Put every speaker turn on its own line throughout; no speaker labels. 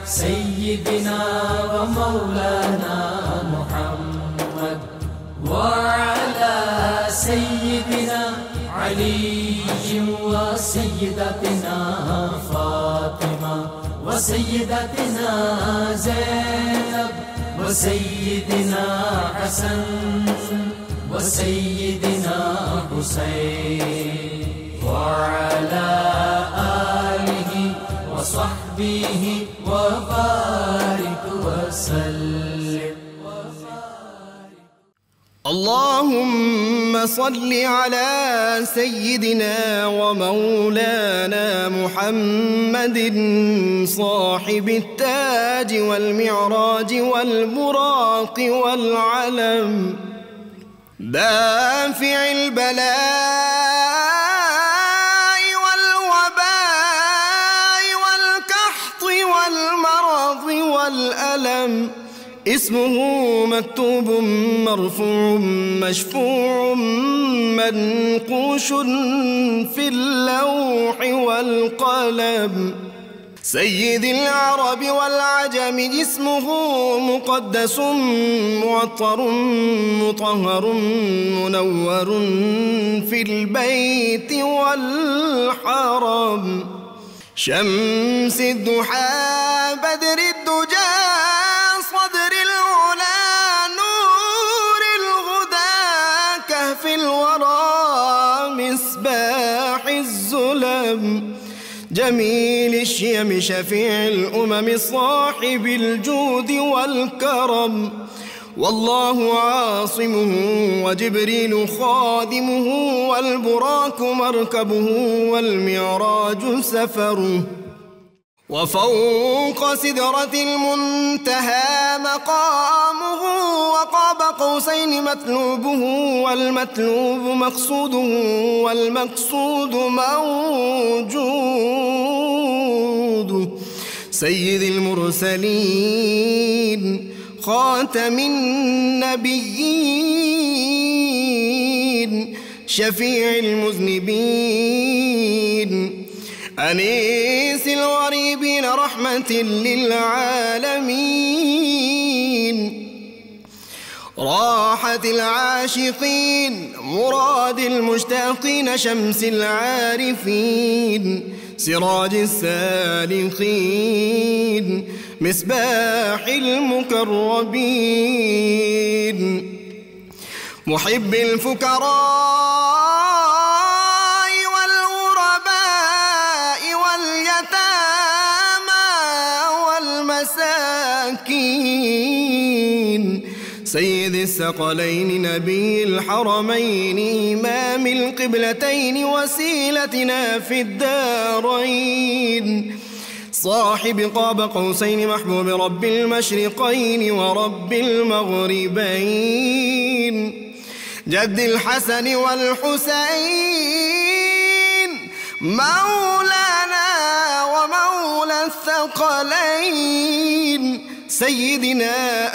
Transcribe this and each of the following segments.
سيدنا ومولانا محمد وعلى سيدنا علي وسيدتنا فاطمة وسيدتنا زينب وسيدنا حسن وسيدنا حسين وعلى آله وصحبه وبارك وسلم.
اللهم صل على سيدنا ومولانا محمد صاحب التاج والمعراج والبراق والعلم دافع البلاء والوباء والقحط والمرض والألم اسمه مكتوب مرفوع مشفوع منقوش في اللوح والقلم سيد العرب والعجم اسمه مقدس معطر مطهر منور في البيت والحرم شمس الضحى بدر الدجى صدر العلا نور الهدى كهف الورى مصباح الظلم جميل الشيم شفيع الأمم صاحب الجود والكرم والله عاصمه وجبريل خادمه والبراك مركبه والمعراج سفره وفوق سدرة المنتهى مقامه وقاب قوسين مطلوبه والمطلوب مقصوده والمقصود موجود سيد المرسلين خاتم النبيين شفيع المذنبين أنيس الغريبين رحمة للعالمين راحة العاشقين مراد المشتاقين شمس العارفين سراج السالكين مصباح المقربين محب الفقراء سيد الثقلين نبي الحرمين إمام القبلتين وسيلتنا في الدارين صاحب قاب قوسين محبوب رب المشرقين ورب المغربين جد الحسن والحسين مولانا ومولى الثقلين سيدنا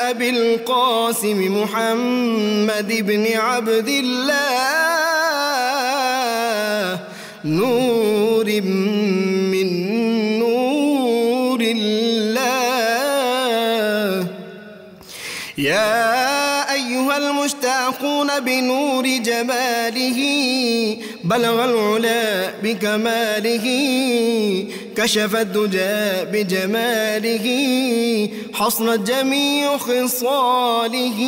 أبي القاسم محمد بن عبد الله نور من نور الله يا أيها المشتاقون بنور جماله بلغ العلا بكماله كشف الدجى بجماله حصلت جميع خصاله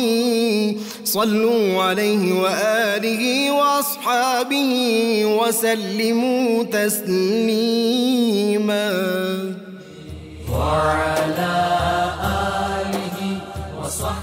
صلوا عليه وآله وأصحابه وسلموا تسليما
وعلى آله وصحبه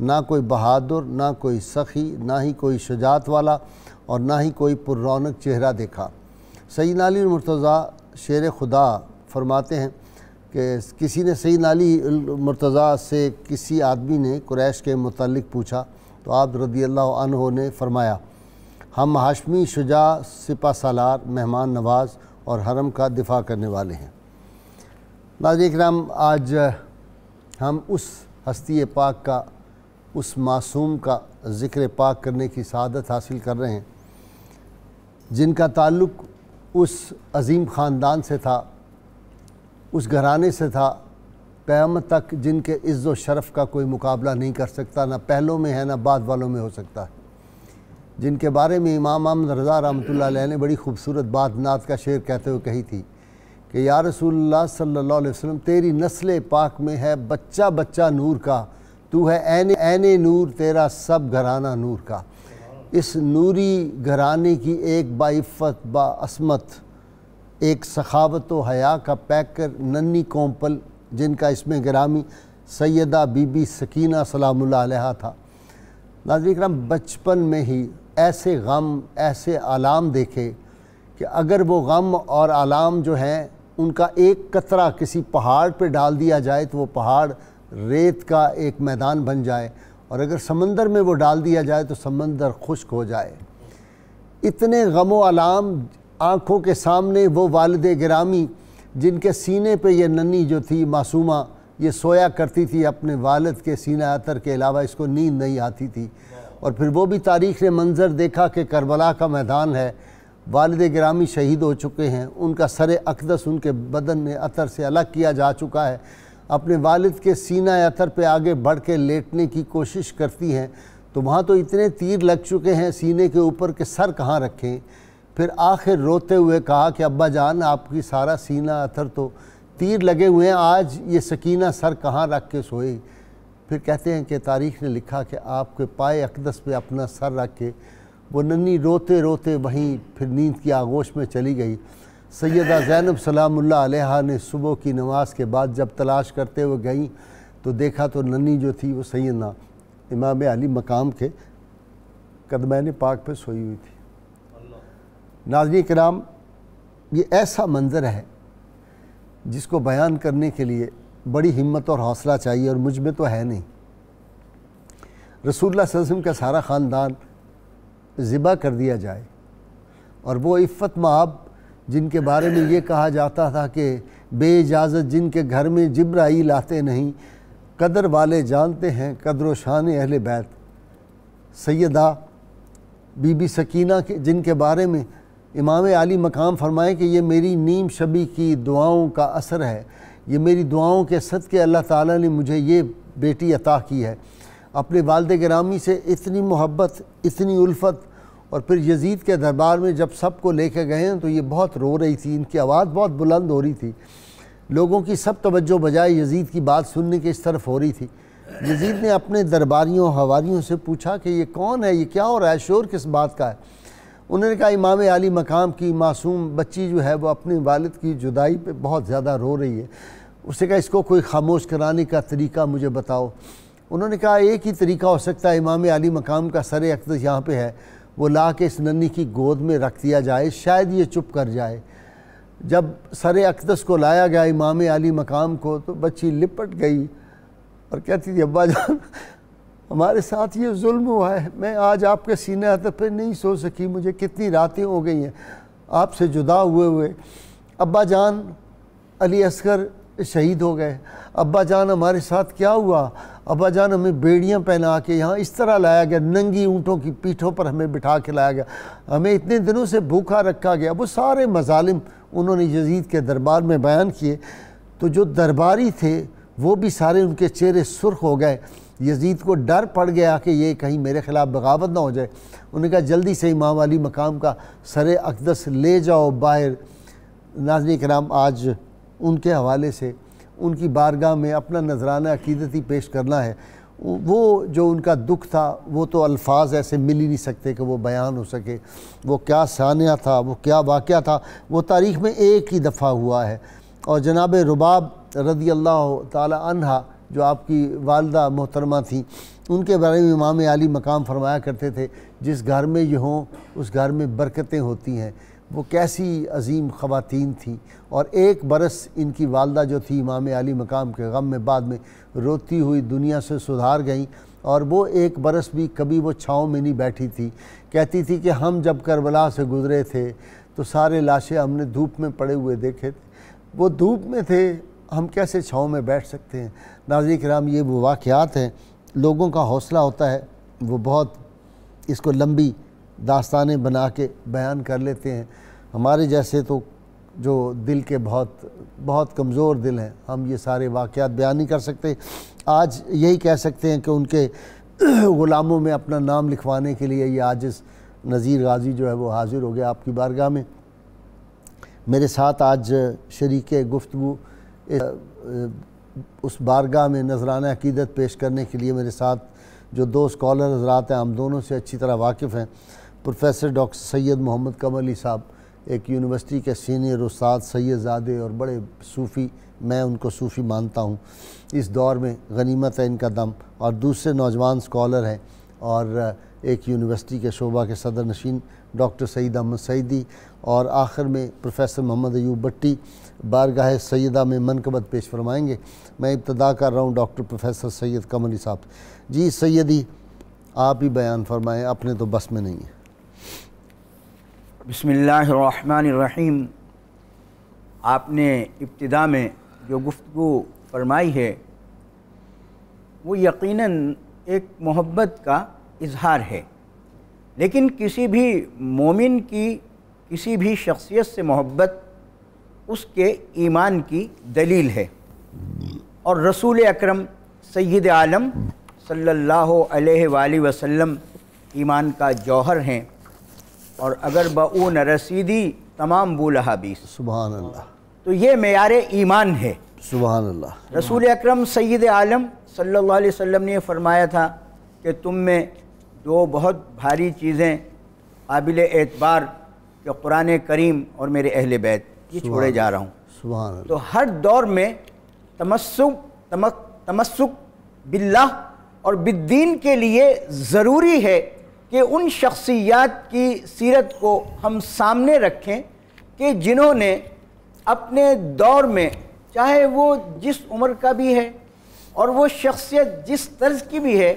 نہ کوئی بہادر، نہ کوئی سخی، نہ ہی کوئی شجاعت والا، اور نہ ہی کوئی پر رونق چہرہ دیکھا۔ سیدنا علی مرتضیٰ شیر خدا فرماتے ہیں کہ کسی نے سیدنا علی مرتضیٰ سے کسی آدمی نے قریش کے متعلق پوچھا تو آپ رضی اللہ عنہ نے فرمایا، ہم ہاشمی شجاع، سپہ سالار، مہمان نواز اور حرم کا دفاع کرنے والے ہیں۔ ناظرین کرام، آج ہم اس ہستی پاک کا، اس معصوم کا ذکر پاک کرنے کی سعادت حاصل کر رہے ہیں جن کا تعلق اس عظیم خاندان سے تھا، اس گھرانے سے تھا، قیامت تک جن کے عز و شرف کا کوئی مقابلہ نہیں کر سکتا، نہ پہلوں میں ہے نہ بعد والوں میں ہو سکتا ہے، جن کے بارے میں امام احمد رضا رحمۃ اللہ علیہ نے بڑی خوبصورت بات نعت کا شعر کہتے ہوئے کہی تھی کہ یا رسول اللہ صلی اللہ علیہ وسلم، تیری نسل پاک میں ہے بچہ بچہ نور کا، تو ہے عین نور، تیرا سب گھرانہ نور کا۔ اس نوری گھرانے کی ایک باعفت، باعصمت، ایک سخاوت و حیا کا پیکر ننھی کومپل جن کا اسم گرامی سیدہ بی بی سکینہ سلام اللہ علیہا تھا۔ ناظرین کرام، بچپن میں ہی ایسے غم، ایسے آلام دیکھے کہ اگر وہ غم اور آلام جو ہیں ان کا ایک قطرہ کسی پہاڑ پہ ڈال دیا جائے تو وہ پہاڑ ریت کا ایک میدان بن جائے، اور اگر سمندر میں وہ ڈال دیا جائے تو سمندر خشک ہو جائے۔ اتنے غم و آلام آنکھوں کے سامنے وہ والد گرامی جن کے سینے پہ یہ ننھی جو تھی معصومہ یہ سویا کرتی تھی، اپنے والد کے سینہ عطر کے علاوہ اس کو نیند نہیں آتی تھی، اور پھر وہ بھی تاریخ نے منظر دیکھا کہ کربلا کا میدان ہے، والد گرامی شہید ہو چکے ہیں، ان کا سر اقدس ان کے بدن عطر سے الگ کیا جا چکا ہے، اپنے والد کے سینہ عطر پہ آگے بڑھ کے لیٹنے کی کوشش کرتی ہیں تو وہاں تو اتنے تیر لگ چکے ہیں سینے کے اوپر کہ سر کہاں رکھیں۔ پھر آخر روتے ہوئے کہا کہ ابا جان، آپ کی سارا سینہ عطر تو تیر لگے ہوئے ہیں، آج یہ سکینہ سر کہاں رکھ کے سوئے؟ پھر کہتے ہیں کہ تاریخ نے لکھا کہ آپ کے پائے اقدس پہ اپنا سر رکھ کے وہ ننھی روتے روتے وہیں پھر نیند کی آغوش میں چلی گئی۔ سیدہ زینب سلام اللہ علیہا نے صبح کی نماز کے بعد جب تلاش کرتے ہوئے گئیں تو دیکھا تو ننھی جو تھی وہ سیدنا امام علی مقام کے قدمین پاک پہ سوئی ہوئی تھی۔ ناظرین کرام، یہ ایسا منظر ہے جس کو بیان کرنے کے لیے بڑی ہمت اور حوصلہ چاہیے، اور مجھ میں تو ہے نہیں۔ رسول اللہ صلی اللہ علیہ وسلم کا سارا خاندان ذبح کر دیا جائے، اور وہ عفت مآب جن کے بارے میں یہ کہا جاتا تھا کہ بے اجازت جن کے گھر میں جبرائیل آتے نہیں، قدر والے جانتے ہیں قدر و شان اہل بیت، سیدہ بی بی سکینہ جن کے بارے میں امام علی مقام فرمائے کہ یہ میری نیم شبی کی دعاؤں کا اثر ہے، یہ میری دعاؤں کے صدقے اللہ تعالیٰ نے مجھے یہ بیٹی عطا کی ہے۔ اپنے والد گرامی سے اتنی محبت، اتنی الفت، اور پھر یزید کے دربار میں جب سب کو لے کے گئے ہیں تو یہ بہت رو رہی تھی، ان کی آواز بہت بلند ہو رہی تھی، لوگوں کی سب توجہ بجائے یزید کی بات سننے کے اس طرف ہو رہی تھی۔ یزید نے اپنے درباریوں حواریوں سے پوچھا کہ یہ کون ہے، یہ کیا ہو رہا ہے، شور کس بات کا ہے؟ انہوں نے کہا امام علی مقام کی معصوم بچی جو ہے وہ اپنے والد کی جدائی پہ بہت زیادہ رو رہی ہے۔ اس نے کہا اس کو کوئی خاموش کرانے کا طریقہ مجھے بتاؤ۔ انہوں نے کہا ایک ہی طریقہ ہو سکتا ہے، امام علی مقام کا سر اقدس یہاں پہ ہے، وہ لا کے اس ننھی کی گود میں رکھ دیا جائے، شاید یہ چپ کر جائے۔ جب سر اقدس کو لایا گیا امام علی مقام کو تو بچی لپٹ گئی اور کہتی تھی ابا جان، ہمارے ساتھ یہ ظلم ہوا ہے، میں آج آپ کے سینہ عطر پہ نہیں سو سکی، مجھے کتنی راتیں ہو گئی ہیں آپ سے جدا ہوئے۔ ابا جان، علی اصغر شہید ہو گئے، ابا جان ہمارے ساتھ کیا ہوا؟ ابا جان ہمیں بیڑیاں پہنا کے یہاں اس طرح لایا گیا، ننگی اونٹوں کی پیٹھوں پر ہمیں بٹھا کے لایا گیا، ہمیں اتنے دنوں سے بھوکا رکھا گیا۔ وہ سارے مظالم انہوں نے یزید کے دربار میں بیان کیے، تو جو درباری تھے وہ بھی سارے ان کے چہرے سرخ ہو گئے۔ یزید کو ڈر پڑ گیا کہ یہ کہیں میرے خلاف بغاوت نہ ہو جائے۔ انہوں نے کہا جلدی سے امام علی مقام کا سر اقدس لے جاؤ باہر۔ ناظرین کرام، آج ان کے حوالے سے ان کی بارگاہ میں اپنا نذرانہ عقیدتی پیش کرنا ہے۔ وہ جو ان کا دکھ تھا وہ تو الفاظ ایسے مل ہی نہیں سکتے کہ وہ بیان ہو سکے۔ وہ کیا سانحہ تھا، وہ کیا واقعہ تھا، وہ تاریخ میں ایک ہی دفعہ ہوا ہے۔ اور جناب رباب رضی اللہ تعالی عنہ جو آپ کی والدہ محترمہ تھیں، ان کے بارے میں امام عالی مقام فرمایا کرتے تھے جس گھر میں یہ ہوں اس گھر میں برکتیں ہوتی ہیں۔ وہ کیسی عظیم خواتین تھیں، اور ایک برس ان کی والدہ جو تھی امام عالی مقام کے غم میں بعد میں روتی ہوئی دنیا سے سدھار گئیں، اور وہ ایک برس بھی کبھی وہ چھاؤں میں نہیں بیٹھی تھی۔ کہتی تھی کہ ہم جب کربلا سے گزرے تھے تو سارے لاشیں ہم نے دھوپ میں پڑے ہوئے دیکھے تھے، وہ دھوپ میں تھے، ہم کیسے چھاؤں میں بیٹھ سکتے ہیں۔ ناظرین کرام، یہ وہ واقعات ہیں، لوگوں کا حوصلہ ہوتا ہے وہ بہت اس کو لمبی داستانیں بنا کے بیان کر لیتے ہیں۔ ہمارے جیسے تو جو دل کے بہت کمزور دل ہیں، ہم یہ سارے واقعات بیان نہیں کر سکتے۔ آج یہی کہہ سکتے ہیں کہ ان کے غلاموں میں اپنا نام لکھوانے کے لیے یہ عاجز نذیر غازی جو ہے وہ حاضر ہو گیا آپ کی بارگاہ میں۔ میرے ساتھ آج شریک گفتگو اس بارگاہ میں نذرانہ عقیدت پیش کرنے کے لیے میرے ساتھ جو دو اسکالر حضرات ہیں، ہم دونوں سے اچھی طرح واقف ہیں۔ پروفیسر ڈاکٹر سید محمد قمر علی صاحب، ایک یونیورسٹی کے سینئر استاد سید زادے اور بڑے صوفی، میں ان کو صوفی مانتا ہوں، اس دور میں غنیمت ہے ان کا دم، اور دوسرے نوجوان اسکالر ہیں اور ایک یونیورسٹی کے شعبہ کے صدر نشین ڈاکٹر سعید احمد سعیدی، اور آخر میں پروفیسر محمد ایوب بٹی بارگاہ سیدہ میں منقبت پیش فرمائیں گے۔ میں ابتدا کر رہا ہوں ڈاکٹر پروفیسر سید قمر علی صاحب۔ جی سیدی، آپ ہی بیان فرمائیں، اپنے تو بس میں نہیں ہے۔
بسم اللہ الرحمن الرحیم۔ آپ نے ابتدا میں جو گفتگو فرمائی ہے وہ یقیناً ایک محبت کا اظہار ہے، لیکن کسی بھی مومن کی کسی بھی شخصیت سے محبت اس کے ایمان کی دلیل ہے، اور رسول اکرم سید عالم صلی اللہ علیہ وآلہ وسلم ایمان کا جوہر ہیں، اور اگر بہ نہ رسیدی تمام بولہا بیس،
سبحان اللہ،
تو یہ معیار ایمان ہے۔
سبحان اللہ۔
رسول اکرم سید عالم صلی اللہ علیہ وسلم نے فرمایا تھا کہ تم میں دو بہت بھاری چیزیں قابل اعتبار کہ قرآن کریم اور میرے اہل بیت، یہ چھوڑے جا رہا ہوں۔
سبحان اللہ۔
تو ہر دور میں تمسک باللہ اور بالدین کے لیے ضروری ہے کہ ان شخصیات کی سیرت کو ہم سامنے رکھیں کہ جنہوں نے اپنے دور میں، چاہے وہ جس عمر کا بھی ہے اور وہ شخصیت جس طرز کی بھی ہے،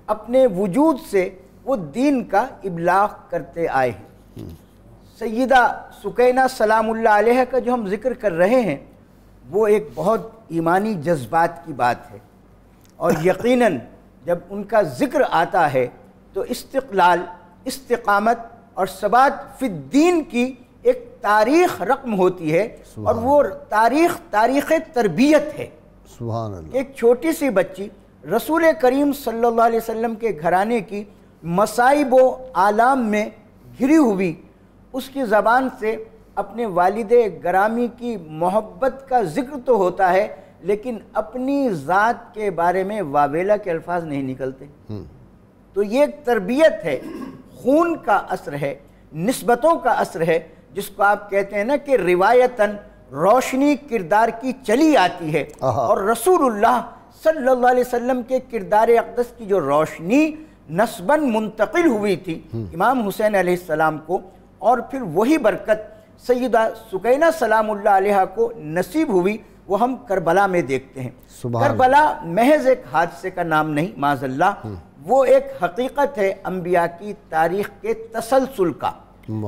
اپنے وجود سے وہ دین کا ابلاغ کرتے آئے ہیں۔ سیدہ سکینہ سلام اللہ علیہ کا جو ہم ذکر کر رہے ہیں وہ ایک بہت ایمانی جذبات کی بات ہے، اور یقیناً جب ان کا ذکر آتا ہے تو استقلال، استقامت اور ثبات فی الدین کی ایک تاریخ رقم ہوتی ہے، اور وہ تاریخ تربیت ہے۔
سبحان اللہ۔
ایک چھوٹی سی بچی رسول کریم صلی اللہ علیہ وسلم کے گھرانے کی مصائب و آلام میں گھری ہوئی، اس کی زبان سے اپنے والد گرامی کی محبت کا ذکر تو ہوتا ہے، لیکن اپنی ذات کے بارے میں واویلا کے الفاظ نہیں نکلتے۔ تو یہ ایک تربیت ہے، خون کا اثر ہے، نسبتوں کا اثر ہے، جس کو آپ کہتے ہیں نا کہ روایتاً روشنی کردار کی چلی آتی ہے، اور رسول اللہ صلی اللہ علیہ وسلم کے کردار اقدس کی جو روشنی نسباً منتقل ہوئی تھی امام حسین علیہ السلام کو، اور پھر وہی برکت سیدہ سکینہ سلام اللہ علیہ کو نصیب ہوئی، وہ ہم کربلا میں دیکھتے ہیں۔ کربلا محض ایک حادثے کا نام نہیں، معاذ اللہ، وہ ایک حقیقت ہے انبیاء کی تاریخ کے تسلسل کا،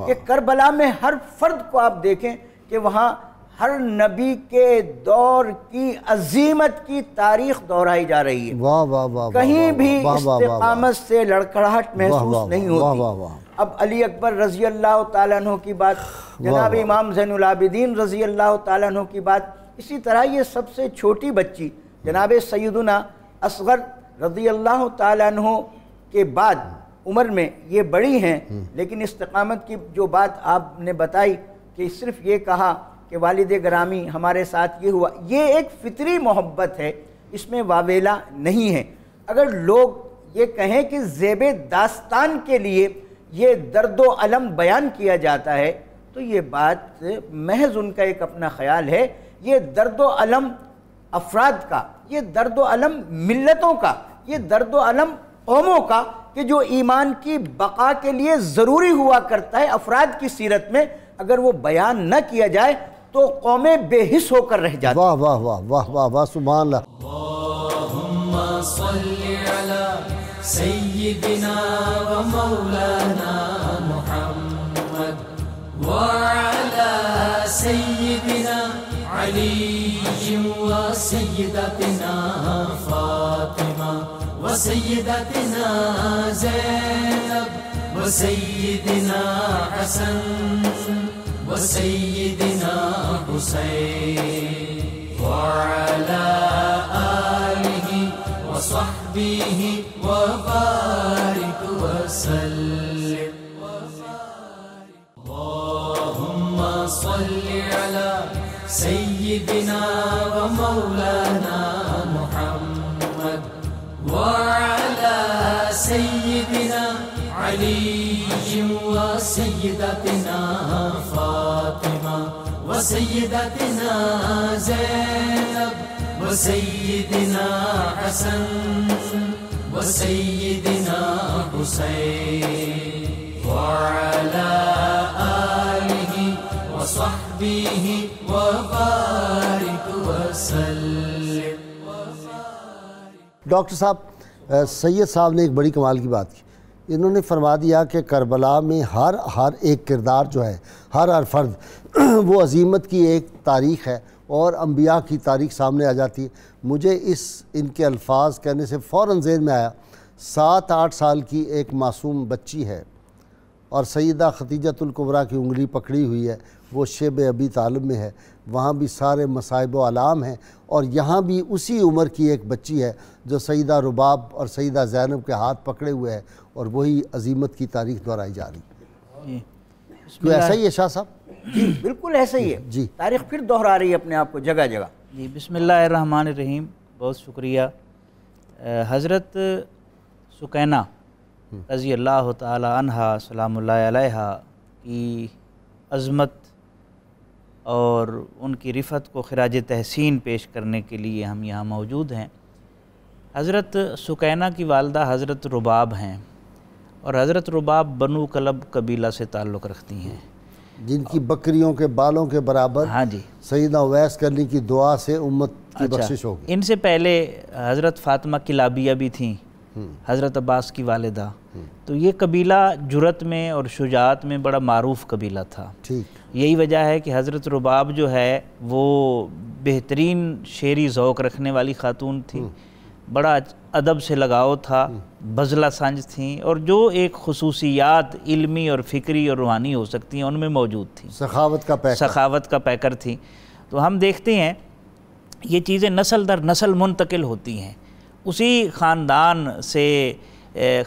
کہ کربلا میں ہر فرد کو آپ دیکھیں کہ وہاں ہر نبی کے دور کی عظیمت کی تاریخ دہرائی جا رہی ہے، کہیں بھی استقامت سے لڑکھڑاہٹ محسوس نہیں ہوتی۔ اب علی اکبر رضی اللہ تعالیٰ عنہ کی بات، جناب امام زین العابدین رضی اللہ تعالیٰ عنہ کی بات، اسی طرح یہ سب سے چھوٹی بچی جناب سیدنا اصغر رضی اللہ تعالیٰ عنہ کے بعد عمر میں یہ بڑی ہیں، لیکن استقامت کی جو بات آپ نے بتائی کہ صرف یہ کہا کہ والد گرامی ہمارے ساتھ یہ ہوا، یہ ایک فطری محبت ہے، اس میں واویلا نہیں ہے۔ اگر لوگ یہ کہیں کہ زیب داستان کے لیے یہ درد و علم بیان کیا جاتا ہے تو یہ بات محض ان کا ایک اپنا خیال ہے۔ یہ درد و علم افراد کا، یہ درد و الم ملتوں کا، یہ درد و الم قوموں کا کہ جو ایمان کی بقا کے لیے ضروری ہوا کرتا ہے افراد کی سیرت میں، اگر وہ بیان نہ کیا جائے تو قومیں بے حس ہو کر رہ جاتی ہیں۔
واہ واہ واہ واہ واہ واہ، سبحان اللہ۔
اللهم صل على سيدنا ومولانا محمد وعلى سيدنا علي وسيدتنا فاطمة وسيدتنا زينب وسيدنا حسن وسيدنا حسين وعلى آله وصحبه وبارك وسلم اللهم صل على سيدنا ومولانا محمد وعلى سيدنا علي وسيدتنا فاطمة وسيدتنا زينب وسيدنا حسن وسيدنا حسين وعلى آله وصحبه وبارك وسلم۔
ڈاکٹر صاحب، سید صاحب نے ایک بڑی کمال کی بات کی، انہوں نے فرما دیا کہ کربلا میں ہر ایک کردار جو ہے، ہر فرد وہ عظیمت کی ایک تاریخ ہے اور انبیاء کی تاریخ سامنے آ جاتی ہے۔ مجھے ان کے الفاظ کہنے سے فوراً ذہن میں آیا 7-8 سال کی ایک معصوم بچی ہے اور سیدہ خدیجۃ الکبریٰ کی انگلی پکڑی ہوئی ہے، وہ شیب ابی طالب میں ہے، وہاں بھی سارے مصائب و علام ہیں، اور یہاں بھی اسی عمر کی ایک بچی ہے جو سیدہ رباب اور سیدہ زینب کے ہاتھ پکڑے ہوئے ہے، اور وہی عظیمت کی تاریخ دہرائی جا رہی ہے۔ تو ایسا ہی ہے شاہ صاحب؟
جی بالکل ایسا ہی ہے،
جی
تاریخ پھر دہرا رہی ہے اپنے آپ کو جگہ جگہ۔
جی بسم اللہ الرحمن الرحیم، بہت شکریہ۔ حضرت سکینہ رضی اللہ تعالی عنہا سلام اللہ علیہا کی عظمت اور ان کی رفعت کو خراج تحسین پیش کرنے کے لیے ہم یہاں موجود ہیں۔ حضرت سکینہ کی والدہ حضرت رباب ہیں، اور حضرت رباب بنو کلب قبیلہ سے تعلق رکھتی ہیں،
جن کی بکریوں کے بالوں کے برابر
ہاں جی
سیدنا اویس کرنے کی دعا سے امت کی بخشش ہوگی۔
ان سے پہلے حضرت فاطمہ کلابیہ بھی تھیں، حضرت عباس کی والدہ، تو یہ قبیلہ جرت میں اور شجاعت میں بڑا معروف قبیلہ تھا۔
ٹھیک،
یہی وجہ ہے کہ حضرت رباب جو ہے وہ بہترین شعری ذوق رکھنے والی خاتون تھی، بڑا ادب سے لگاؤ تھا، بزلہ سنج تھیں، اور جو ایک خصوصیات علمی اور فکری اور روحانی ہو سکتی ہیں ان میں موجود تھیں، سخاوت کا پیکر تھی۔ تو ہم دیکھتے ہیں یہ چیزیں نسل در نسل منتقل ہوتی ہیں۔ اسی خاندان سے،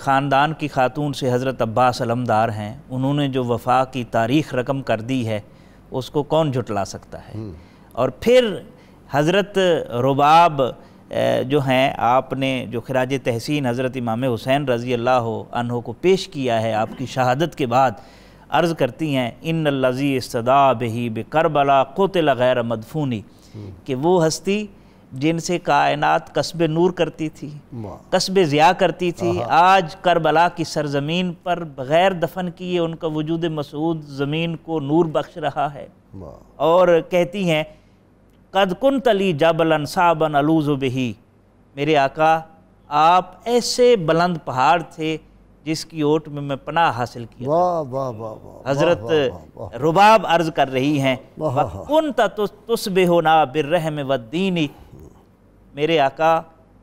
خاندان کی خاتون سے حضرت عباس علمدار ہیں، انہوں نے جو وفا کی تاریخ رقم کر دی ہے اس کو کون جھٹلا سکتا ہے۔ اور پھر حضرت رباب جو ہیں، آپ نے جو خراج تحسین حضرت امام حسین رضی اللہ عنہ کو پیش کیا ہے آپ کی شہادت کے بعد، عرض کرتی ہیں ان الذی استدعا بہ بکربلا قتل غیر مدفونی، کہ وہ ہستی جن سے کائنات قصب نور کرتی تھی، قصب ضیاء کرتی تھی، آج کربلا کی سرزمین پر بغیر دفن کیے ان کا وجود مسعود زمین کو نور بخش رہا ہے۔ اور کہتی ہیں قد کنت لی جبلا صعبا الوذ بہ، میرے آقا آپ ایسے بلند پہاڑ تھے جس کی اوٹ میں میں پناہ حاصل کیا۔ حضرت رباب عرض کر رہی ہیں وَكُنْتَ تُصْبِحُنَا بِالرَّحْمِ وَالدِّينِ، میرے آقا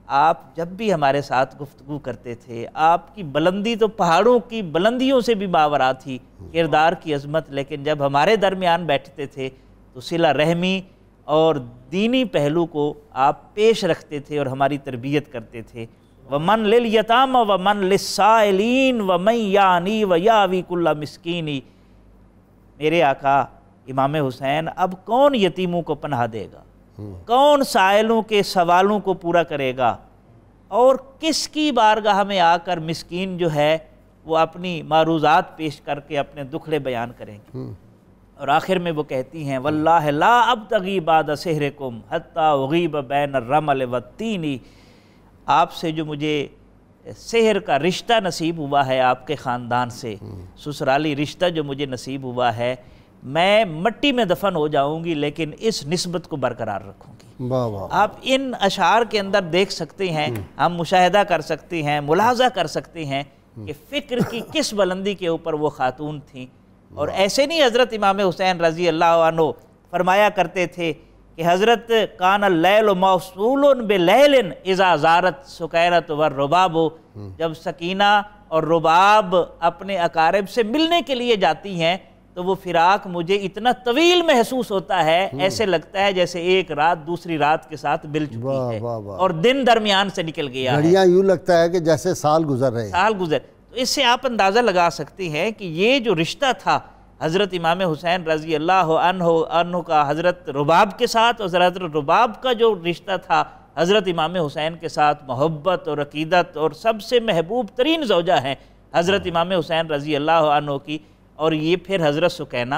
آپ جب بھی ہمارے ساتھ گفتگو کرتے تھے، آپ کی بلندی تو پہاڑوں کی بلندیوں سے بھی ماورا تھی، کردار کی عظمت، لیکن جب ہمارے درمیان بیٹھتے تھے تو صلہ رحمی اور دینی پہلو کو آپ پیش رکھتے تھے اور ہماری تربیت کرتے تھے۔ وَمَنْ لِلْيَتَامَ وَمَنْ لِلسَّائِلِينَ وَمَنْ يَعْنِي وَيَعْوِي كُلَّ مِسْكِينِ، میرے آقا امام حسین اب کون یتیموں کو پناہ دے گا، کون سائلوں کے سوالوں کو پورا کرے گا، اور کس کی بارگاہ میں آ کر مسکین جو ہے وہ اپنی معروضات پیش کر کے اپنے دکھڑے بیان کریں گے۔ اور آخر میں وہ کہتی ہیں واللہ لا ابتغی بعد سحرکم حتی اغیب بین الرمل والتین، آپ سے جو مجھے سحر کا رشتہ نصیب ہوا ہے، آپ کے خاندان سے سسرالی رشتہ جو مجھے نصیب ہوا ہے، میں مٹی میں دفن ہو جاؤں گی لیکن اس نسبت کو برقرار رکھوں گی۔
واہ واہ،
آپ ان اشعار کے اندر دیکھ سکتے ہیں، ہم مشاہدہ کر سکتے ہیں، ملاحظہ کر سکتے ہیں کہ فکر کی کس بلندی کے اوپر وہ خاتون تھیں۔ اور ایسے نہیں حضرت امام حسین رضی اللہ عنہ فرمایا کرتے تھے کہ حضرت کان اللیل موصول بلیل اذا زارت سکینۃ والرباب، جب سکینہ اور رباب اپنے اقارب سے ملنے کے لیے جاتی ہیں تو وہ فراق مجھے اتنا طویل محسوس ہوتا ہے، ایسے لگتا ہے جیسے ایک رات دوسری رات کے ساتھ مل چکی ہے اور دن درمیان سے نکل گیا ہے،
گھڑیاں یوں لگتا ہے کہ جیسے سال گزر رہے ہیں۔
سال گزر۔ تو اس سے آپ اندازہ لگا سکتے ہیں کہ یہ جو رشتہ تھا حضرت امام حسین رضی اللہ عنہ کا حضرت رباب کے ساتھ، اور حضرت رباب کا جو رشتہ تھا حضرت امام حسین کے ساتھ، محبت اور عقیدت، اور سب سے محبوب ترین زوجہ ہیں حضرت امام حسین رضی اللہ عنہ کی، اور یہ پھر حضرت سکینہ،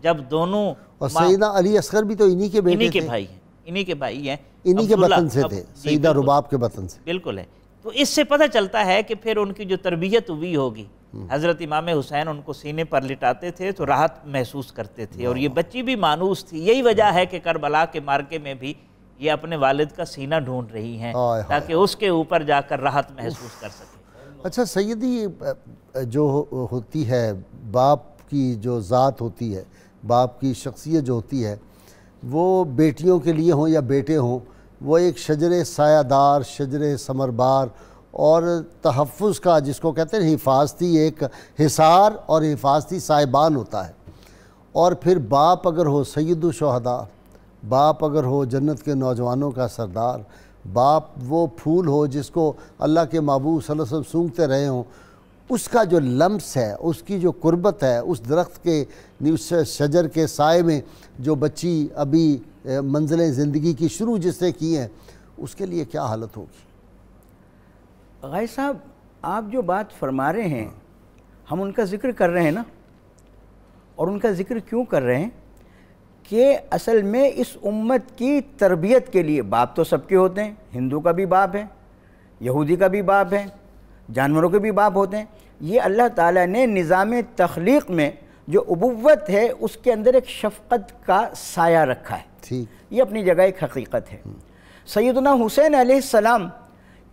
جب دونوں
اور سیدہ علی اصغر بھی تو انہی کے بیٹے
انہی کے
تھے،
بھائی ہیں، انہی کے بھائی ہیں،
انہی کے
عبداللہ،
بطن سے تھے،
جی
سیدہ
بالکل،
رباب کے بطن سے۔
بالکل ہے۔ تو اس سے پتہ چلتا ہے کہ پھر ان کی جو تربیت ہوئی ہوگی، حضرت امام حسین ان کو سینے پر لٹاتے تھے تو راحت محسوس کرتے تھے، اور یہ بچی بھی مانوس تھی۔ یہی وجہ ہے کہ کربلا کے معرکے میں بھی یہ اپنے والد کا سینہ ڈھونڈ رہی ہیں تاکہ اس کے اوپر جا کر راحت محسوس کر سکیں۔
اچھا سیدی، جو ہوتی ہے باپ کی جو ذات ہوتی ہے، باپ کی شخصیت جو ہوتی ہے، وہ بیٹیوں کے لیے ہوں یا بیٹے ہوں، وہ ایک شجر سایہ دار، شجر ثمربار اور تحفظ کا، جس کو کہتے ہیں حفاظتی ایک حصار اور حفاظتی سائبان ہوتا ہے۔ اور پھر باپ اگر ہو سید الشہداء، باپ اگر ہو جنت کے نوجوانوں کا سردار، باپ وہ پھول ہو جس کو اللہ کے محبوب صلی اللہ علیہ وسلم سونگھتے رہے ہوں، اس کا جو لمس ہے، اس کی جو قربت ہے، اس درخت کے، اس شجر کے سائے میں جو بچی ابھی منزلیں زندگی کی شروع جس نے کی ہیں، اس کے لیے کیا حالت ہوگی؟
غازی صاحب، آپ جو بات فرما رہے ہیں ہم ان کا ذکر کر رہے ہیں نا، اور ان کا ذکر کیوں کر رہے ہیں کہ اصل میں اس امت کی تربیت کے لیے باپ تو سب کے ہوتے ہیں، ہندو کا بھی باپ ہے، یہودی کا بھی باپ ہے، جانوروں کے بھی باپ ہوتے ہیں۔ یہ اللہ تعالیٰ نے نظام تخلیق میں جو ابوت ہے اس کے اندر ایک شفقت کا سایہ رکھا ہے،
ٹھیک،
یہ اپنی جگہ ایک حقیقت ہے۔ سیدنا حسین علیہ السلام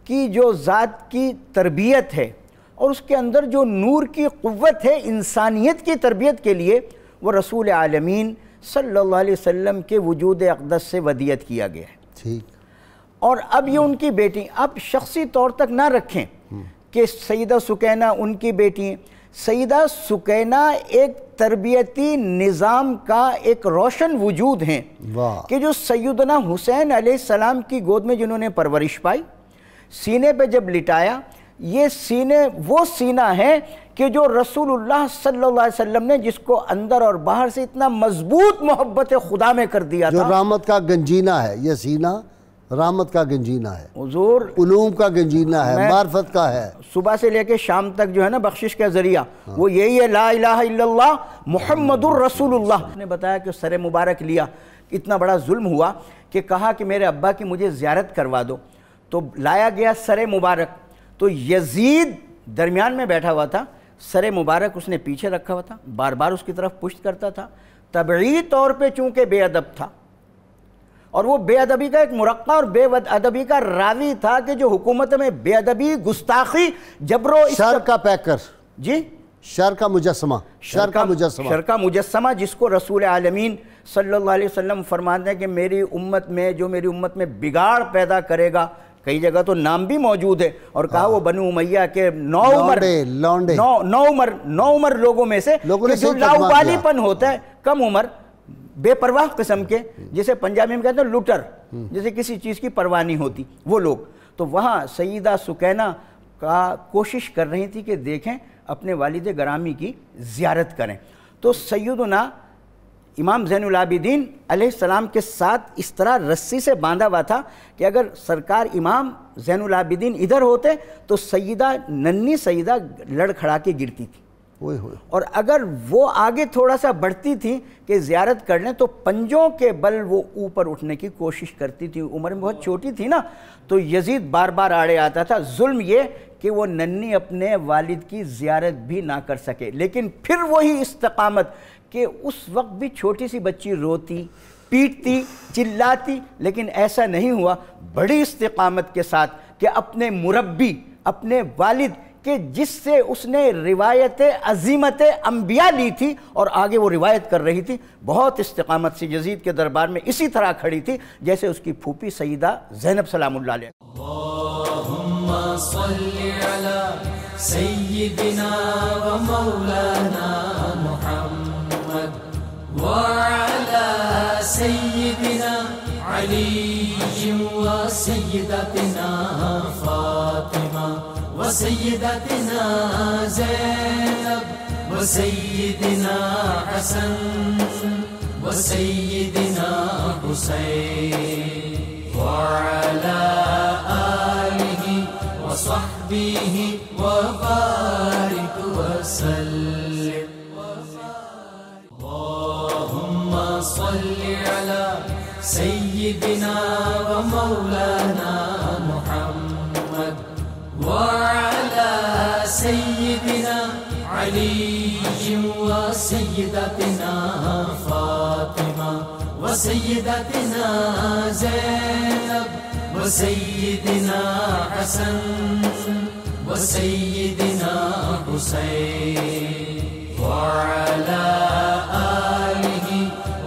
کی جو ذات کی تربیت ہے اور اس کے اندر جو نور کی قوت ہے انسانیت کی تربیت کے لیے، وہ رسول عالمین صلی اللہ علیہ وسلم کے وجود اقدس سے ودیت کیا گیا ہے۔
ٹھیک،
اور اب یہ ان کی بیٹی، اب شخصی طور تک نہ رکھیں کہ سیدہ سکینہ ان کی بیٹی ہیں۔ سیدہ سکینہ ایک تربیتی نظام کا ایک روشن وجود ہیں
واہ،
کہ جو سیدنا حسین علیہ السلام کی گود میں جنہوں نے پرورش پائی، سینے پہ جب لٹایا، یہ سینے وہ سینہ ہے کہ جو رسول اللہ صلی اللہ علیہ وسلم نے جس کو اندر اور باہر سے اتنا مضبوط محبت خدا میں کر دیا
جو
تھا۔
رحمت کا گنجینہ ہے، یہ سینہ رحمت کا گنجینہ ہے،
حضور
علوم کا گنجینہ ہے، معرفت کا ہے۔
صبح سے لے کے شام تک جو ہے نا بخشش کا ذریعہ وہ یہی ہے، لا الہ الا اللہ محمد الرسول اللہ۔ نے بتایا کہ سر مبارک لیا، اتنا بڑا ظلم ہوا کہ کہا کہ میرے ابا کی مجھے زیارت کروا دو، تو لایا گیا سر مبارک، تو یزید درمیان میں بیٹھا ہوا تھا، سر مبارک اس نے پیچھے رکھا ہوا تھا، بار بار اس کی طرف پشت کرتا تھا، طبعی طور پہ چونکہ بے ادب تھا، اور وہ بے ادبی کا ایک مرقع اور بے ادبی کا راوی تھا کہ جو حکومت میں بے ادبی، گستاخی، جبر و
شر کا پیکر،
جی
شر کا مجسمہ، شر کا مجسمہ،
شر کا مجسمہ، جس کو رسول عالمین صلی اللہ علیہ وسلم فرماتے ہیں کہ میری امت میں جو میری امت میں بگاڑ پیدا کرے گا، کئی جگہ تو نام بھی موجود ہے، اور کہا وہ بنو امیہ کے نو عمر لوگوں میں سے کہ جو لاؤبالی پن ہوتا ہے، کم عمر بے پرواہ قسم کے، جسے پنجابی میں کہتے ہیں لوٹر، جسے کسی چیز کی پرواہ نہیں ہوتی، وہ لوگ۔ تو وہاں سیدہ سکینہ کا کوشش کر رہی تھی کہ دیکھیں اپنے والد گرامی کی زیارت کریں، تو سیدنا امام زین العابدین علیہ السلام کے ساتھ اس طرح رسی سے باندھا ہوا تھا کہ اگر سرکار امام زین العابدین ادھر ہوتے تو سیدہ ننھی سیدہ لڑ کھڑا کے گرتی تھی، اور اگر وہ آگے تھوڑا سا بڑھتی تھی کہ زیارت کر لیں تو پنجوں کے بل وہ اوپر اٹھنے کی کوشش کرتی تھی. عمر میں بہت چھوٹی تھی نا, تو یزید بار بار آڑے آتا تھا. ظلم یہ کہ وہ ننھی اپنے والد کی زیارت بھی نہ کر سکے, لیکن پھر وہی استقامت کہ اس وقت بھی چھوٹی سی بچی روتی, پیٹتی, چلاتی, لیکن ایسا نہیں ہوا. بڑی استقامت کے ساتھ کہ اپنے مربی, اپنے والد کہ جس سے اس نے روایت عظیمت انبیاء لی تھی اور آگے وہ روایت کر رہی تھی, بہت استقامت سے یزید کے دربار میں اسی طرح کھڑی تھی جیسے اس کی پھوپھی سیدہ زینب سلام اللہ علیہ.
اللہم صلی علی سیدنا و مولانا محمد وعلی سیدنا علی و سیدتنا فاطمہ وسیدتنا زینب وسیدنا حسن وسیدنا حسین وعلی آلہ وصحبہ وبارک وسلم. اللہم صلی علی سیدنا و مولانا محمد وعلى سيدنا علي وسيدتنا فاطمة وسيدتنا زينب وسيدنا حسن وسيدنا حسين وعلى آله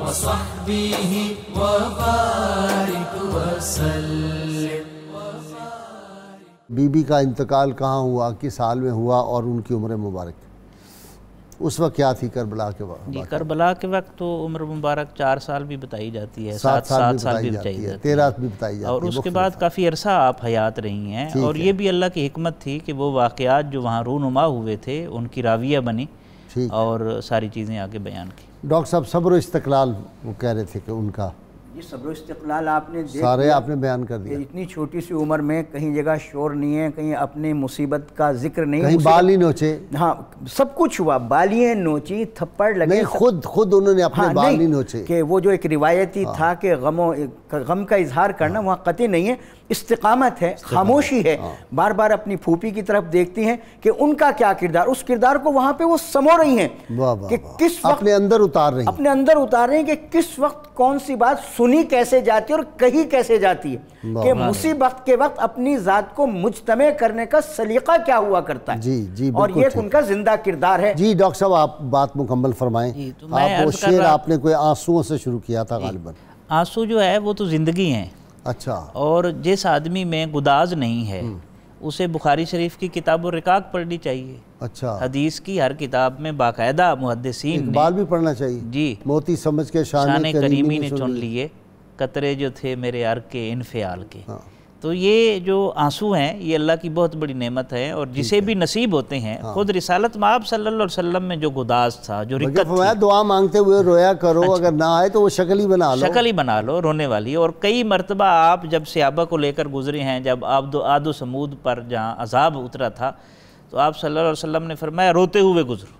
وصحبه وبارك وسلم.
بی بی کا انتقال کہاں ہوا, کس حال میں ہوا, اور ان کی عمر مبارک اس وقت کیا تھی کربلا کے وقت؟
جی کربلا کے وقت تو عمر مبارک 4 سال بھی بتائی جاتی ہے, 7 سال بھی بتائی جاتی ہے,
13 بھی بتائی جاتی ہے,
اور اس کے بعد کافی عرصہ آپ حیات رہی ہیں. اور یہ بھی اللہ کی حکمت تھی کہ وہ واقعات جو وہاں رونما ہوئے تھے ان کی راویہ بنی اور ساری چیزیں آگے بیان کی.
ڈاکٹر صاحب صبر و استقلال وہ کہہ رہے تھے کہ ان کا
یہ صبر و استقلال آپ نے
سارے آپ نے بیان کر دیا.
اتنی چھوٹی سی عمر میں کہیں جگہ شور نہیں ہے, کہیں اپنی مصیبت کا ذکر نہیں,
کہیں بال نہیں نوچے.
ہاں سب کچھ ہوا, بالیاں نوچی, تھپڑ لگے,
نہیں خود انہوں نے اپنے بال نہیں نوچے.
کہ وہ جو ایک روایتی تھا کہ غم کا اظہار کرنا وہاں قطعی نہیں ہے, استقامت ہے, خاموشی ہے. بار بار اپنی پھوپھی کی طرف دیکھتی ہیں کہ ان کا کیا کردار, اس کردار کو وہاں پہ وہ سمو رہی ہیں کہ کس وقت
اپنے اندر اتار رہی ہیں
کہ کس وقت کون سی بات سنی کیسے جاتی ہے اور کہی کیسے جاتی ہے, کہ مصیبت کے وقت اپنی ذات کو مجتمع کرنے کا سلیقہ کیا ہوا کرتا ہے.
جی
اور یہ ان کا زندہ کردار ہے.
جی ڈاکٹر صاحب آپ بات مکمل فرمائیں. آپ وہ شعر آپ نے کوئی آنسوؤں سے شروع کیا تھا غالباً.
آنسو جو ہے وہ تو زندگی ہیں.
اچھا.
اور جس آدمی میں گداز نہیں ہے اسے بخاری شریف کی کتاب الرقاق پڑھنی چاہیے.
اچھا.
حدیث کی ہر کتاب میں باقاعدہ محدثین نے
اقبال بھی پڑھنا چاہیے.
جی
موتی سمجھ کے شان
کریمی نے چن لیے قطرے جو تھے میرے عرق کے انفعال کے. تو یہ جو آنسو ہیں یہ اللہ کی بہت بڑی نعمت ہے, اور جسے بھی نصیب ہوتے ہیں. خود رسالت مآب صلی اللہ علیہ وسلم میں جو گداز تھا, جو رقت تھی,
دعا مانگتے ہوئے رویا کرو, اگر نہ آئے تو وہ شکل ہی بنا لو
رونے والی. اور کئی مرتبہ آپ جب صحابہ کو لے کر گزرے ہیں, جب عاد و سمود پر جہاں عذاب اترا تھا تو آپ صلی اللہ علیہ وسلم نے فرمایا روتے ہوئے گزرو.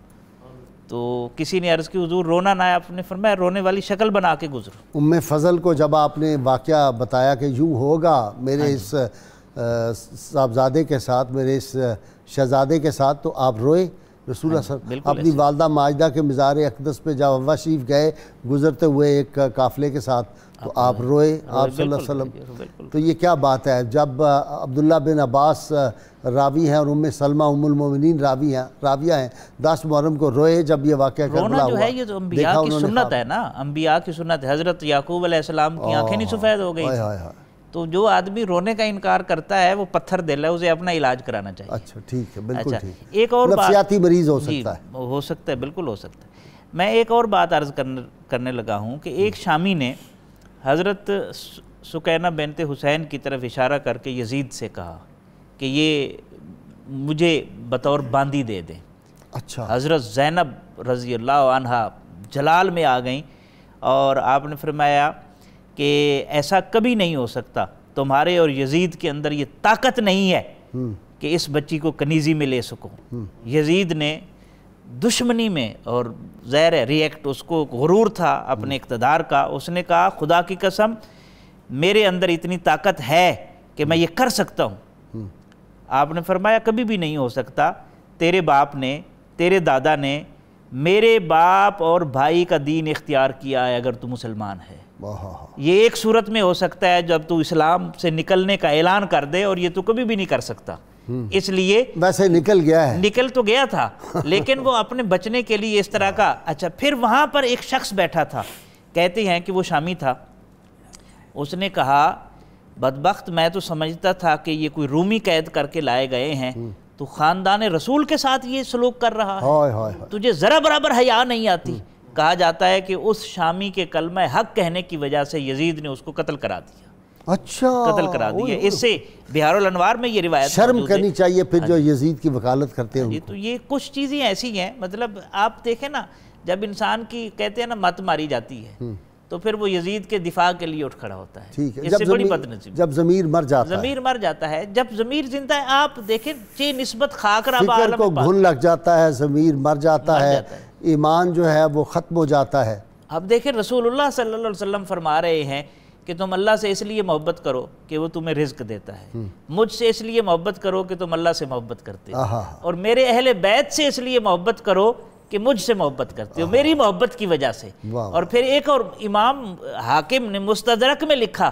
تو کسی نے عرض کی حضور رونا نہ ہے, آپ نے فرمایا رونے والی شکل بنا کے گزرو.
ام فضل کو جب آپ نے واقعہ بتایا کہ یوں ہوگا میرے اس صاحبزادے کے ساتھ, میرے اس شہزادے کے ساتھ, تو آپ روئے. رسول اللہ صلی اللہ علیہ وسلم اپنی والدہ ماجدہ کے مزار اقدس پہ جب ابا شریف گئے گزرتے ہوئے ایک قافلے کے ساتھ, تو آپ روئے آپ صلی اللہ علیہ وسلم. تو یہ کیا بات ہے, جب عبداللہ بن عباس راوی ہیں اور ام سلمہ ام المومنین راویہ ہیں, 10 محرم کو روئے جب یہ واقعہ کربلا ہوا.
رونا جو ہے یہ تو انبیاء کی سنت ہے نا, انبیاء کی سنت ہے. حضرت یعقوب علیہ السلام کی آنکھیں نہیں سفید ہو گئی. تو جو آدمی رونے کا انکار کرتا ہے وہ پتھر دل ہے, اسے اپنا علاج کرانا چاہیے.
اچھا ٹھیک ہے, بالکل ٹھیک.
ایک اور
نفسیاتی مریض ہو سکتا ہے.
ہو سکتا ہے, بالکل ہو سکتا ہے. میں ایک اور بات عرض کرنے لگا ہوں کہ ایک شامی نے حضرت سکینہ بنت حسین کی طرف اشارہ کر کے یزید سے کہا کہ یہ مجھے بطور باندی دے دیں.
اچھا.
حضرت زینب رضی اللہ عنہا جلال میں آ گئیں اور آپ نے فرمایا کہ ایسا کبھی نہیں ہو سکتا, تمہارے اور یزید کے اندر یہ طاقت نہیں ہے کہ اس بچی کو کنیزی میں لے سکو. یزید نے دشمنی میں، اور ظاہر ہے ریئیکٹ اس کو غرور تھا اپنے اقتدار کا، اس نے کہا خدا کی قسم میرے اندر اتنی طاقت ہے کہ میں یہ کر سکتا ہوں۔ آپ نے فرمایا کبھی بھی نہیں ہو سکتا، تیرے باپ نے، تیرے دادا نے میرے باپ اور بھائی کا دین اختیار کیا ہے اگر تو مسلمان ہے۔ یہ ایک صورت میں ہو سکتا ہے جب تو اسلام سے نکلنے کا اعلان کر دے، اور یہ تو کبھی بھی نہیں کر سکتا۔ اس لیے
ویسے نکل گیا ہے،
نکل تو گیا تھا لیکن وہ اپنے بچنے کے لیے اس طرح کا۔ اچھا، پھر وہاں پر ایک شخص بیٹھا تھا، کہتے ہیں کہ وہ شامی تھا، اس نے کہا بدبخت میں تو سمجھتا تھا کہ یہ کوئی رومی قید کر کے لائے گئے ہیں، تو خاندان رسول کے ساتھ یہ سلوک کر رہا ہے، تجھے ذرا برابر حیا نہیں آتی۔ کہا جاتا ہے کہ اس شامی کے کلمہ حق کہنے کی وجہ سے یزید نے اس کو قتل کرا دیا۔
اچھا،
قتل کرا دیا۔ اس سے بہار الانوار میں یہ روایت
شرم کرنی چاہیے پھر جو یزید کی وکالت کرتے ہیں۔
تو یہ کچھ چیزیں ایسی ہیں، مطلب آپ دیکھیں نا، جب انسان کی کہتے ہیں نا مت ماری جاتی ہے تو پھر وہ یزید کے دفاع کے لیے اٹھ کھڑا ہوتا ہے۔
ٹھیک ہے،
اس سے بڑی بدنصیبی
جب ضمیر مر جاتا ہے،
ضمیر مر جاتا ہے، جب ضمیر زندہ ہے، آپ دیکھیں چہ نسبت خاک رب
فکر
عالم
کو
پاک،
گھن لگ جاتا ہے، ضمیر مر جاتا ہے، ایمان جو ہے وہ ختم ہو جاتا ہے۔
اب دیکھیں رسول اللہ صلی اللہ علیہ وسلم فرما رہے ہیں کہ تم اللہ سے اس لیے محبت کرو کہ وہ تمہیں رزق دیتا ہے، مجھ سے اس لیے محبت کرو کہ تم اللہ سے محبت کرتے ہو، اور میرے اہل بیت سے اس لیے محبت کرو کہ مجھ سے محبت کرتے ہو، میری محبت کی وجہ سے۔ اور پھر ایک اور امام حاکم نے مستدرک میں لکھا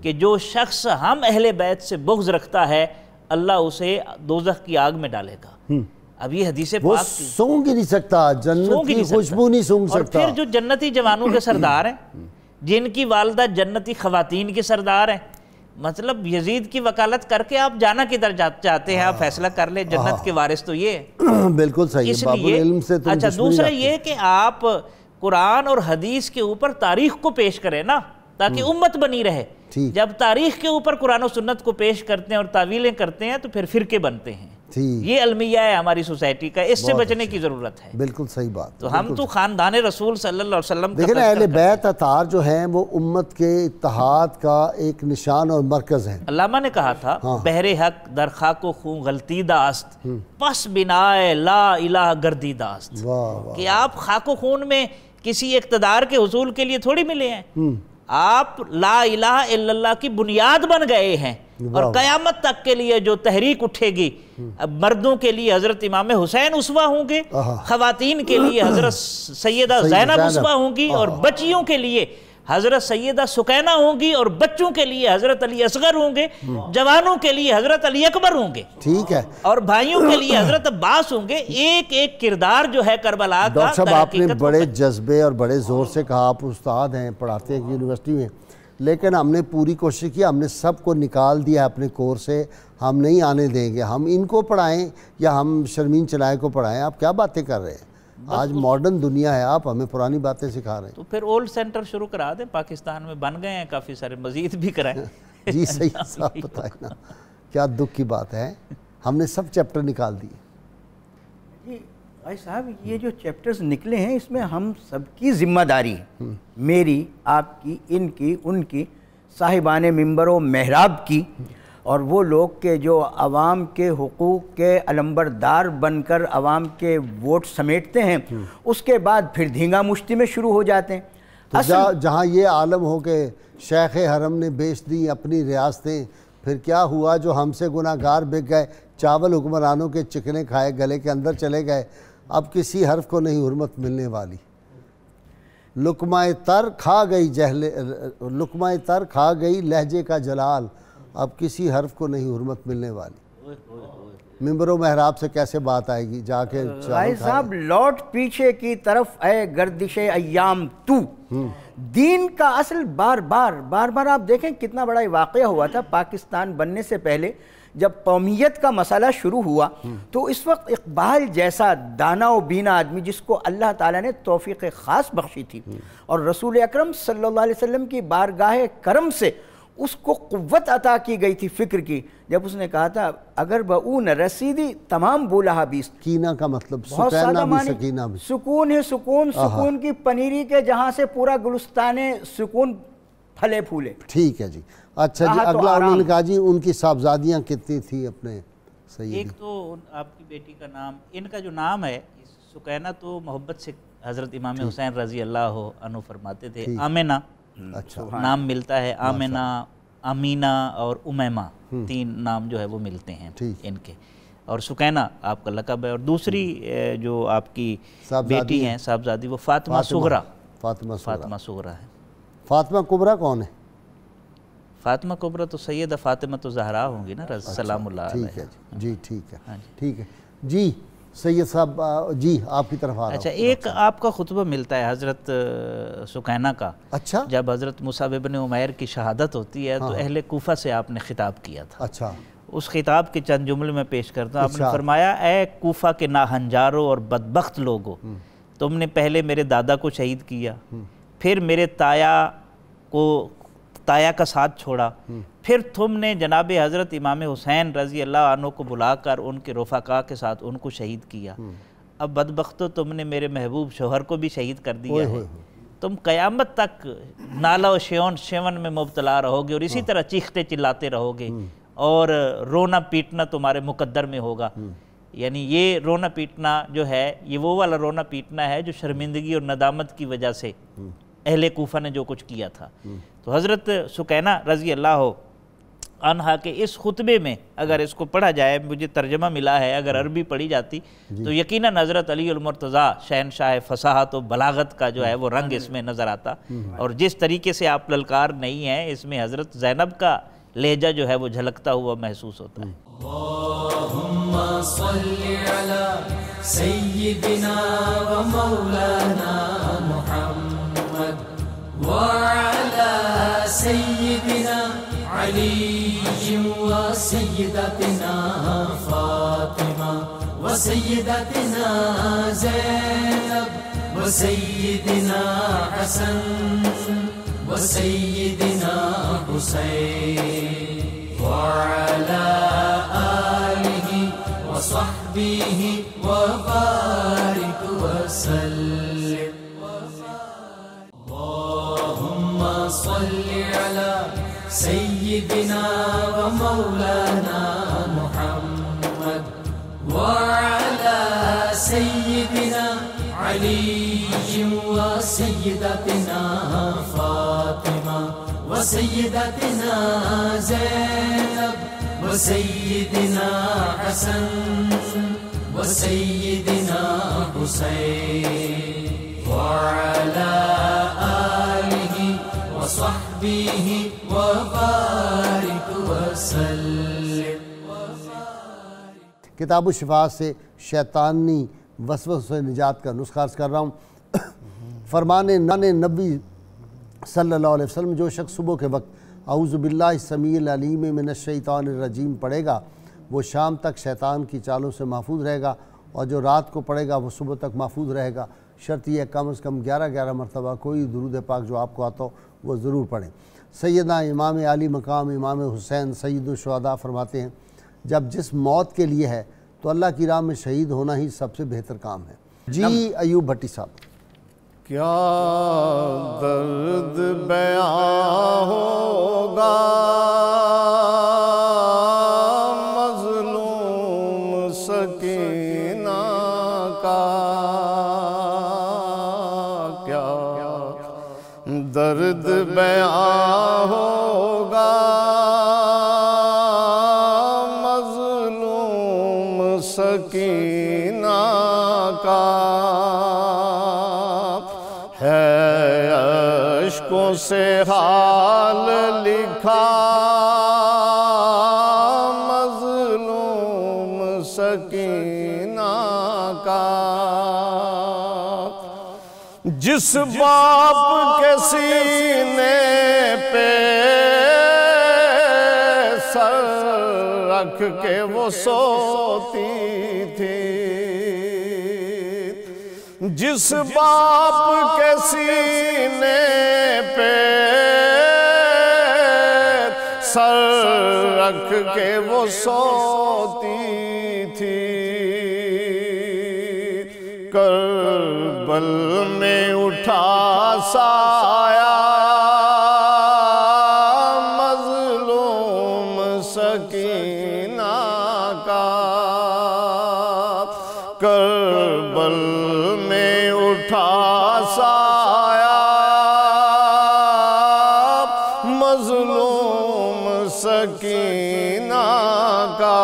کہ جو شخص ہم اہل بیت سے بغض رکھتا ہے اللہ اسے دوزخ کی آگ میں ڈالے گا۔ اب یہ حدیث
وہ
پاک
سونگ ہی نہیں سکتا، جنت کی خوشبو نہیں سونگ
اور
سکتا۔
پھر جو جنتی جوانوں کے سردار ہیں، جن کی والدہ جنتی خواتین کے سردار ہیں، مطلب یزید کی وکالت کر کے آپ جانا کدھر چاہتے ہیں، آپ فیصلہ کر لیں، جنت کے وارث تو یہ ہے۔
بالکل صحیح،
اس
باب
لیے
العلم سے تم
اچھا،
دشمنی
دوسرا
رکھتے
یہ کہ آپ قرآن اور حدیث کے اوپر تاریخ کو پیش کریں نا، تاکہ امت بنی رہے۔ جب تاریخ کے اوپر قرآن و سنت کو پیش کرتے ہیں اور تعویلیں کرتے ہیں تو پھر فرقے بنتے ہیں۔ یہ المیہ ہے ہماری سوسائٹی کا، اس سے بچنے کی ضرورت ہے۔
بالکل صحیح بات۔
تو ہم تو خاندان رسول صلی اللہ علیہ وسلم
دیکھیں اہل بیت اطہار جو ہیں وہ امت کے اتحاد کا ایک نشان اور مرکز ہیں۔
علامہ نے کہا تھا بہر حق در خاک و خون غلطی داست، پس بنائے لا الہ گردی داست، کہ آپ خاک و خون میں کسی اقتدار کے حصول کے لیے تھوڑی ملے ہیں، آپ لا الہ الا اللہ کی بنیاد بن گئے ہیں، اور قیامت تک کے لیے جو تحریک اٹھے گی، اب مردوں کے لیے حضرت امام حسین اسوہ ہوں گے، خواتین کے لیے حضرت سیدہ زینب اسوہ ہوں گی، اور بچیوں کے لیے حضرت سیدہ سکینہ ہوں گی، اور بچوں کے لیے حضرت علی اصغر ہوں گے، جوانوں کے لیے حضرت علی اکبر ہوں گے،
ٹھیک ہے،
اور بھائیوں کے لیے حضرت عباس ہوں گے۔ ایک ایک کردار جو ہے کربلا کا۔
ڈاکٹر صاحب آپ نے بڑے جذبے اور بڑے زور سے کہا، آپ استاد ہیں، پڑھاتے ہیں یونیورسٹی میں، لیکن ہم نے پوری کوشش کی، ہم نے سب کو نکال دیا اپنے کورس سے، ہم نہیں آنے دیں گے، ہم ان کو پڑھائیں یا ہم شرمین چلائے کو پڑھائیں؟ آپ کیا باتیں کر رہے ہیں؟ آج ماڈرن دنیا ہے، آپ ہمیں پرانی باتیں سکھا رہے ہیں۔
تو پھر اولڈ سینٹر شروع کرا دیں، پاکستان میں بن گئے ہیں کافی سارے، مزید بھی کرائیں۔
جی صحیح صاحب بتائیں نا، کیا دکھ کی بات ہے، ہم نے سب چیپٹر نکال دیے۔
جی بھائی صاحب، یہ جو چیپٹرز نکلے ہیں اس میں ہم سب کی ذمہ داری ہے، میری، آپ کی، ان کی، ان کی، صاحبان منبر و محراب کی، اور وہ لوگ کے جو عوام کے حقوق کے علمبردار بن کر عوام کے ووٹ سمیٹتے ہیں، اس کے بعد پھر دھینگا مشتی میں شروع ہو جاتے ہیں۔
تو جہاں یہ عالم ہو کہ شیخ حرم نے بیچ دی اپنی ریاستیں، پھر کیا ہوا جو ہم سے گناہ گار بک گئے، چاول حکمرانوں کے چکنے کھائے، گلے کے اندر چلے گئے، اب کسی حرف کو نہیں حرمت ملنے والی۔ لقمہ تر کھا گئی لہجے کا جلال، اب کسی حرف کو نہیں حرمت ملنے والی۔ منبر و محراب سے کیسے بات آئے گی؟ جا کے
بھائی صاحب، لوٹ پیچھے کی طرف اے گردش ایام تو، دین کا اصل بار بار آپ دیکھیں کتنا بڑا واقعہ ہوا تھا پاکستان بننے سے پہلے، جب قومیت کا مسئلہ شروع ہوا تو اس وقت اقبال جیسا دانا و بینا آدمی، جس کو اللہ تعالیٰ نے توفیق خاص بخشی تھی اور رسول اکرم صلی اللہ علیہ وسلم کی بارگاہ کرم سے اس کو قوت عطا کی گئی تھی فکر کی، جب اس نے کہا تھا اگر بہو رسیدی تمام بولا بیست،
کینہ کا مطلب
بہت سادہ معنی،
سکینہ بھی،
سکون ہے، سکون کی پنیری کے جہاں سے پورا گلستان سکون پھلے پھولے۔
ٹھیک ہے جی، اچھا جی، اگلا انہوں نے کہا جی ان کی صاحبزادیاں کتنی تھیں اپنے سیدی؟
ایک تو آپ کی بیٹی کا نام، ان کا جو نام ہے سکینہ تو محبت سے حضرت امام حسین رضی اللہ عنہ فرماتے تھے. آمنہ نام ملتا ہے, آمنہ, امینہ اور امیمہ, 3 نام جو ہے وہ ملتے ہیں ان کے. اور سکینہ آپ کا لقب ہے. اور دوسری جو آپ کی بیٹی ہیں صاحبزادی وہ فاطمہ صغریٰ. فاطمہ صغریٰ ہے.
فاطمہ کبریٰ کون ہے؟
فاطمہ کبریٰ تو سیدہ فاطمہ تو زہرا ہوں گی نا سلام اللہ علیہ.
ٹھیک ہے جی, ٹھیک ہے ٹھیک ہے جی. سید صاحب جی آپ کی طرف آ رہا ہوں.
اچھا, ایک آپ کا خطبہ ملتا ہے حضرت سکینہ کا.
اچھا,
جب حضرت مصعب بن عمیر کی شہادت ہوتی ہے تو اہل کوفہ سے آپ نے خطاب کیا تھا.
اچھا,
اس خطاب کے چند جملے میں پیش کرتا ہوں. آپ نے فرمایا, اے کوفہ کے ناہنجاروں اور بدبخت لوگوں, تم نے پہلے میرے دادا کو شہید کیا, پھر میرے تایا کا ساتھ چھوڑا, پھر تم نے جناب حضرت امام حسین رضی اللہ عنہ کو بلا کر ان کے رفقا کے ساتھ ان کو شہید کیا. اب بدبختو تم نے میرے محبوب شوہر کو بھی شہید کر دیا ہے. تم قیامت تک نالا و شیون میں مبتلا رہو گے اور اسی طرح چیختے چلاتے رہو گے اور رونا پیٹنا تمہارے مقدر میں ہوگا. یعنی یہ رونا پیٹنا جو ہے یہ وہ والا رونا پیٹنا ہے جو شرمندگی اور ندامت کی وجہ سے اہل کوفہ نے جو کچھ کیا تھا. تو حضرت سکینہ رضی اللہ عنہا کے اس خطبے میں اگر اس کو پڑھا جائے, مجھے ترجمہ ملا ہے, اگر عربی پڑھی جاتی تو یقیناً حضرت علی المرتضیٰ شہنشاہ فصاحت و بلاغت کا جو ہے وہ رنگ اس میں نظر آتا. اور جس طریقے سے آپ للکار نہیں ہیں, اس میں حضرت زینب کا لہجہ جو ہے وہ جھلکتا ہوا محسوس ہوتا ہے.
اللہم صلی علی سیدنا و مولانا محمد وعلى سيدنا علي وسيدتنا فاطمة وسيدتنا زينب وسيدنا حسن وسيدنا حسين وعلى آله وصحبه وبارك وسلم. صل على سيدنا ومولانا محمد وعلى سيدنا علي وسيدتنا فاطمة وسيدتنا زينب وسيدنا حسن وسيدنا حسين وعلى وصحبه وبارك وسلم.
کتاب الشفاء سے شیطانی وسوسوں سے نجات کا نسخہ عرض کر رہا ہوں. فرمان نبی صلی اللہ علیہ وسلم, جو شخص صبح کے وقت اعوذ باللہ السمیع العلیم من الشیطان الرجیم پڑھے گا وہ شام تک شیطان کی چالوں سے محفوظ رہے گا, اور جو رات کو پڑھے گا وہ صبح تک محفوظ رہے گا. شرط یہ ہے کم از کم 11 مرتبہ کوئی درود پاک جو آپ کو آتا ہو وہ ضرور پڑھیں. سیدنا امام عالی مقام امام حسین سید الشہداء فرماتے ہیں, جب جس موت کے لیے ہے تو اللہ کی راہ میں شہید ہونا ہی سب سے بہتر کام ہے. جی ایوب بھٹی صاحب.
کیا درد بیاں ہوگا مظلوم سکینہ کا, درد بیاں ہوگا مظلوم سکینہ کا, ہے اشکوں سے حال لکھا مظلوم سکینہ کا. جس باپ کے سینے پہ سر رکھ کے وہ سوتی تھی, جس باپ کے سینے پہ سر رکھ کے وہ سوتی تھی, کربل میں اٹھا سایہ مظلوم سکینہ کا, کربل میں اٹھا سایہ مظلوم سکینہ کا،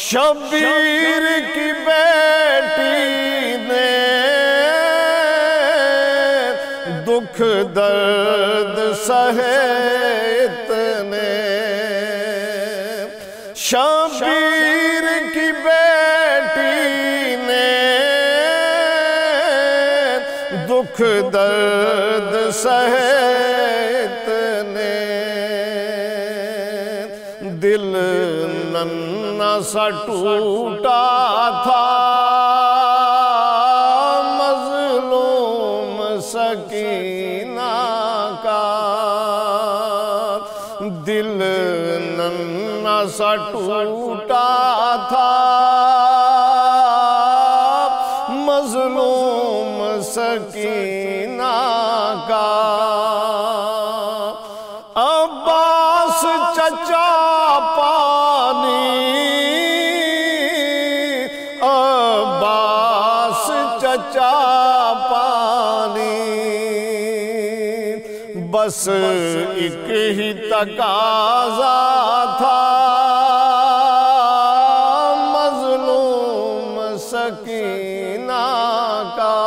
شبیر کی بیٹی نے دکھ درد سہے اتنے، شبیر کی بیٹی نے دکھ درد سہے اتنے، دل ننھا سا ٹوٹا تھا مظلوم سکینہ کا، دل ننھا سا ٹوٹا تھا مظلوم سکینہ کا، عباس چچا پانی، عباس چچا پانی، بس ایک ہی تقاضا تھا مظلوم سکینہ کا،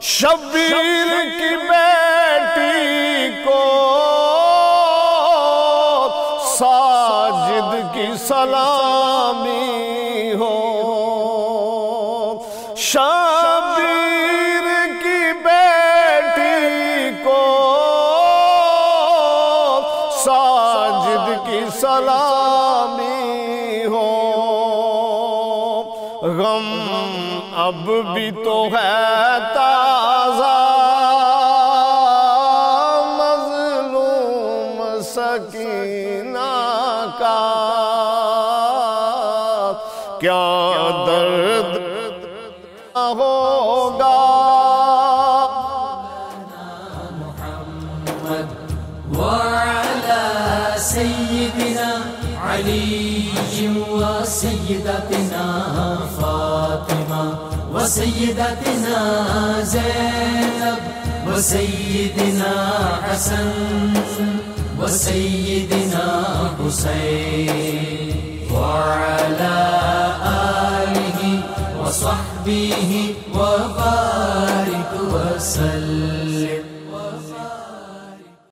شبیر کی بیٹی کو ساجد کی سلامی ہو، شبیر کی بیٹی کو ساجد کی سلامی ہو، غم اب بھی تو ہے تازہ مظلوم سکینہ کا، کیا درد ہوگا
وعلى سيدنا علي وسيدتنا فاطمة وسيدتنا زينب وسيدنا حسن وسيدنا حسين وعلى آله وصحبه وبارك وسلم.